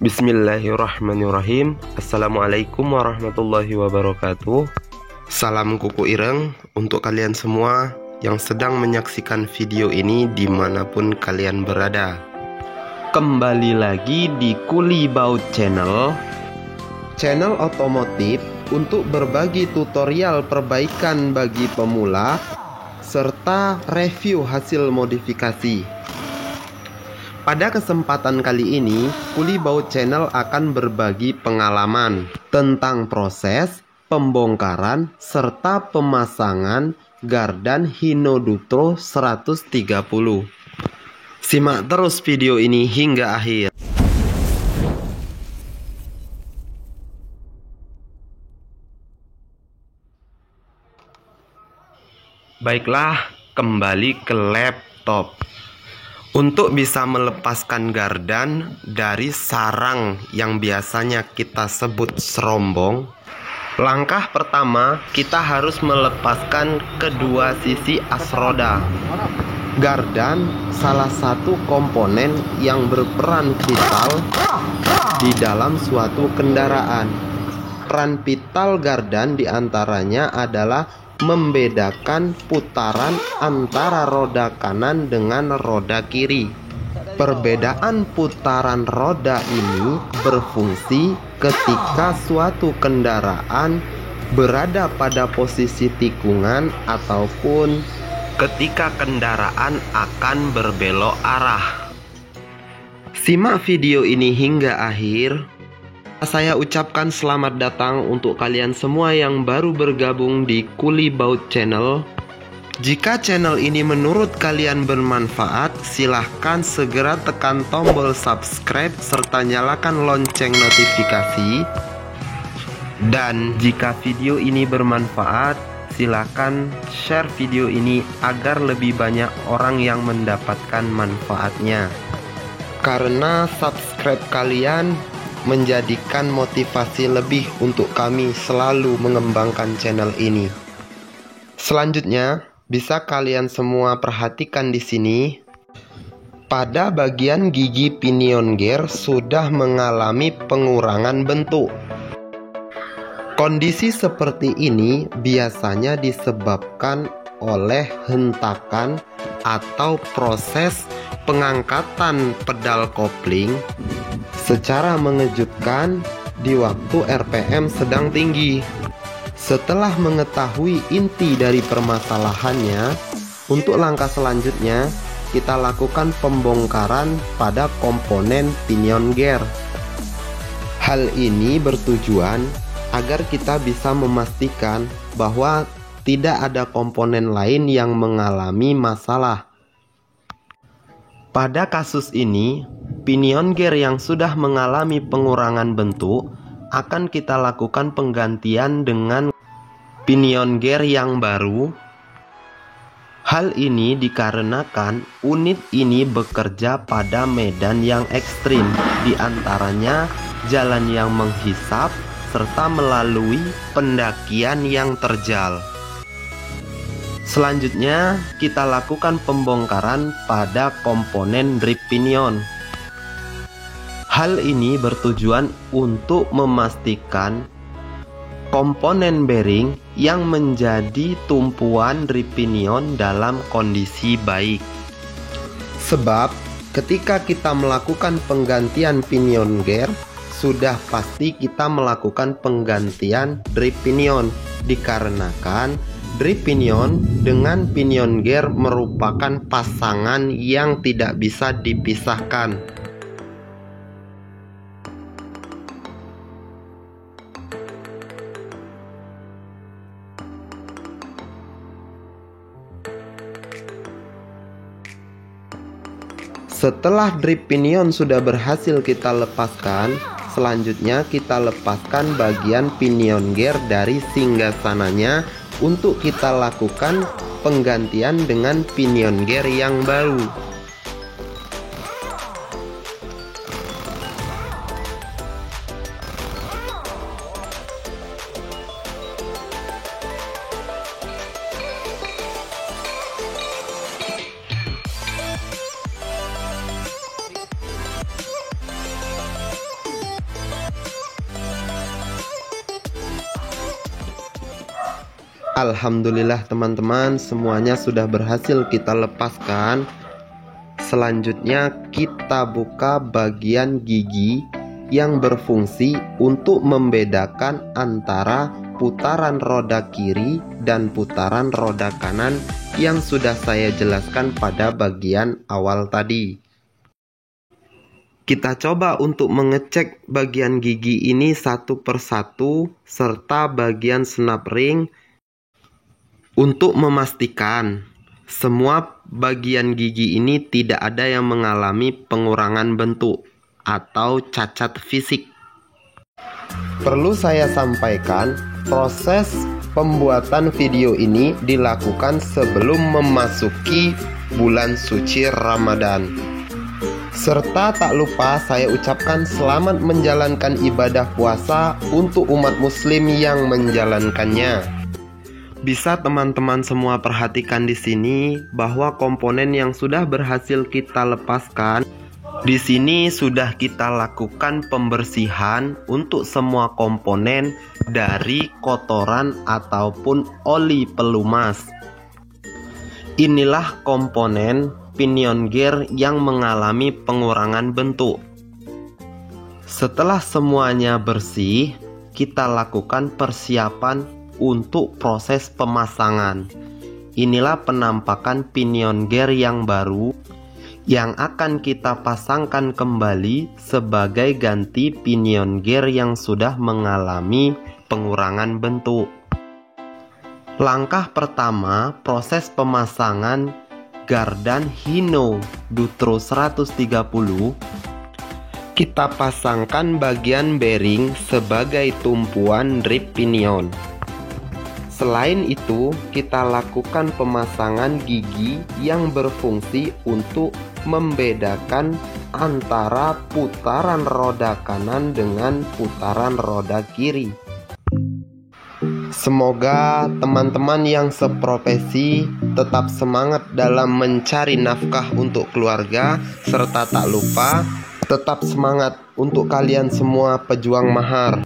Bismillahirrahmanirrahim. Assalamualaikum warahmatullahi wabarakatuh. Salam kuku ireng untuk kalian semua yang sedang menyaksikan video ini dimanapun kalian berada. Kembali lagi di Kuli Baut Channel, channel otomotif untuk berbagi tutorial perbaikan bagi pemula serta review hasil modifikasi. Pada kesempatan kali ini, Kuli Baut Channel akan berbagi pengalaman tentang proses pembongkaran serta pemasangan gardan Hino Dutro 130. Simak terus video ini hingga akhir. Baiklah, kembali ke laptop. Untuk bisa melepaskan gardan dari sarang yang biasanya kita sebut serombong, langkah pertama kita harus melepaskan kedua sisi as roda. Gardan salah satu komponen yang berperan vital di dalam suatu kendaraan. Peran vital gardan diantaranya adalah membedakan putaran antara roda kanan dengan roda kiri. Perbedaan putaran roda ini berfungsi ketika suatu kendaraan berada pada posisi tikungan ataupun ketika kendaraan akan berbelok arah. Simak video ini hingga akhir. Saya ucapkan selamat datang untuk kalian semua yang baru bergabung di Kuli Baut Channel. Jika channel ini menurut kalian bermanfaat, silahkan segera tekan tombol subscribe serta nyalakan lonceng notifikasi. Dan jika video ini bermanfaat, silahkan share video ini agar lebih banyak orang yang mendapatkan manfaatnya. Karena subscribe kalian menjadikan motivasi lebih untuk kami selalu mengembangkan channel ini. Selanjutnya, bisa kalian semua perhatikan di sini. Pada bagian gigi pinion gear sudah mengalami pengurangan bentuk. Kondisi seperti ini biasanya disebabkan oleh hentakan atau proses pengangkatan pedal kopling secara mengejutkan di waktu RPM sedang tinggi. Setelah mengetahui inti dari permasalahannya, untuk langkah selanjutnya kita lakukan pembongkaran pada komponen pinion gear. Hal ini bertujuan agar kita bisa memastikan bahwa tidak ada komponen lain yang mengalami masalah. Pada kasus ini, pinion gear yang sudah mengalami pengurangan bentuk akan kita lakukan penggantian dengan pinion gear yang baru. Hal ini dikarenakan unit ini bekerja pada medan yang ekstrim, diantaranya jalan yang menghisap serta melalui pendakian yang terjal. Selanjutnya, kita lakukan pembongkaran pada komponen drip pinion. Hal ini bertujuan untuk memastikan komponen bearing yang menjadi tumpuan drip pinion dalam kondisi baik. Sebab, ketika kita melakukan penggantian pinion gear, sudah pasti kita melakukan penggantian drip pinion, dikarenakan drip pinion dengan pinion gear merupakan pasangan yang tidak bisa dipisahkan. Setelah drip pinion sudah berhasil kita lepaskan, selanjutnya kita lepaskan bagian pinion gear dari singgasananya untuk kita lakukan penggantian dengan pinion gear yang baru. Alhamdulillah teman-teman, semuanya sudah berhasil kita lepaskan. Selanjutnya kita buka bagian gigi yang berfungsi untuk membedakan antara putaran roda kiri dan putaran roda kanan yang sudah saya jelaskan pada bagian awal tadi. Kita coba untuk mengecek bagian gigi ini satu persatu serta bagian snap ring untuk memastikan semua bagian gigi ini tidak ada yang mengalami pengurangan bentuk atau cacat fisik. Perlu saya sampaikan, proses pembuatan video ini dilakukan sebelum memasuki bulan suci Ramadan. Serta tak lupa saya ucapkan selamat menjalankan ibadah puasa untuk umat muslim yang menjalankannya. Bisa teman-teman semua perhatikan di sini bahwa komponen yang sudah berhasil kita lepaskan, di sini sudah kita lakukan pembersihan untuk semua komponen dari kotoran ataupun oli pelumas. Inilah komponen pinion gear yang mengalami pengurangan bentuk. Setelah semuanya bersih, kita lakukan persiapan untuk proses pemasangan. Inilah penampakan pinion gear yang baru yang akan kita pasangkan kembali sebagai ganti pinion gear yang sudah mengalami pengurangan bentuk. Langkah pertama, proses pemasangan gardan Hino Dutro 130. Kita pasangkan bagian bearing sebagai tumpuan drip pinion. Selain itu, kita lakukan pemasangan gigi yang berfungsi untuk membedakan antara putaran roda kanan dengan putaran roda kiri. Semoga teman-teman yang seprofesi tetap semangat dalam mencari nafkah untuk keluarga, serta tak lupa tetap semangat untuk kalian semua pejuang mahar.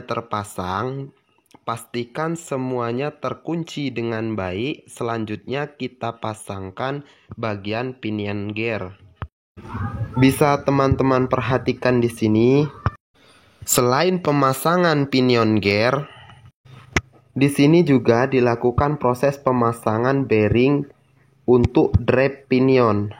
Terpasang, pastikan semuanya terkunci dengan baik. Selanjutnya kita pasangkan bagian pinion gear. Bisa teman-teman perhatikan di sini, selain pemasangan pinion gear, di sini juga dilakukan proses pemasangan bearing untuk drip pinion.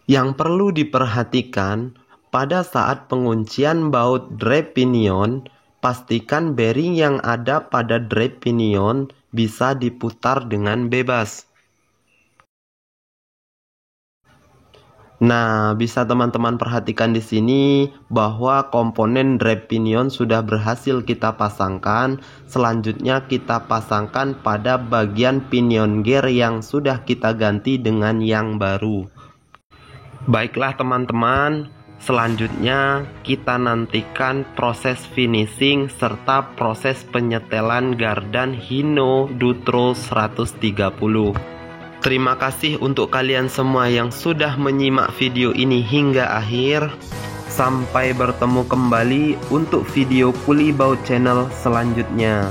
Yang perlu diperhatikan, pada saat penguncian baut drive pinion, pastikan bearing yang ada pada drive pinion bisa diputar dengan bebas. Nah, bisa teman-teman perhatikan di sini bahwa komponen drive pinion sudah berhasil kita pasangkan. Selanjutnya kita pasangkan pada bagian pinion gear yang sudah kita ganti dengan yang baru. Baiklah teman-teman, selanjutnya kita nantikan proses finishing serta proses penyetelan gardan Hino Dutro 130. Terima kasih untuk kalian semua yang sudah menyimak video ini hingga akhir. Sampai bertemu kembali untuk video Kuli Baut Channel selanjutnya.